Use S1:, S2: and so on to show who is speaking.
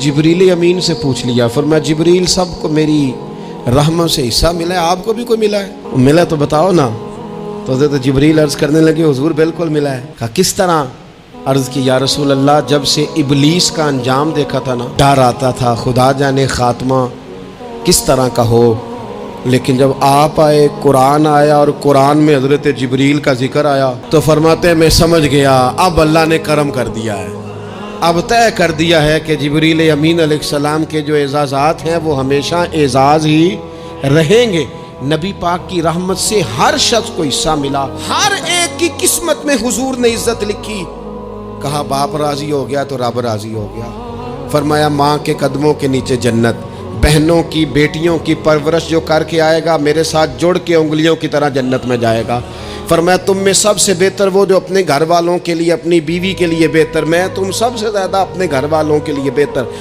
S1: जिब्रील अमीन से पूछ लिया, फरमाया जिब्रील सबको मेरी रहमत से हिस्सा मिला है, आपको भी कोई मिला है? मिला तो बताओ ना। तो हज़रत जिब्रील अर्ज़ करने लगे, हुजूर बिल्कुल मिला है। कहा किस तरह? अर्ज़ की या रसूल अल्लाह, जब से इबलीस का अंजाम देखा था ना, डर आता था खुदा जाने खात्मा किस तरह का हो। लेकिन जब आप आए, कुरान आया और कुरान में हज़रत जिब्रील का जिक्र आया तो फरमाते हैं मैं समझ गया, अब अल्लाह ने करम कर दिया है, अब तय कर दिया है कि जिब्रील अमीन अलैहिस्सलाम के जो एजाज़ात हैं वो हमेशा एजाज़ ही रहेंगे। नबी पाक की रहमत से हर शख्स को हिस्सा मिला, हर एक की किस्मत में हुजूर ने इज्जत लिखी। कहा बाप राजी हो गया तो रब राजी हो गया। फरमाया माँ के कदमों के नीचे जन्नत, बहनों की बेटियों की परवरिश जो करके आएगा मेरे साथ जुड़ के उंगलियों की तरह जन्नत में जाएगा। फरमाया तुम में सबसे बेहतर वो जो अपने घर वालों के लिए, अपनी बीवी के लिए बेहतर, मैं तुम सबसे ज़्यादा अपने घर वालों के लिए बेहतर।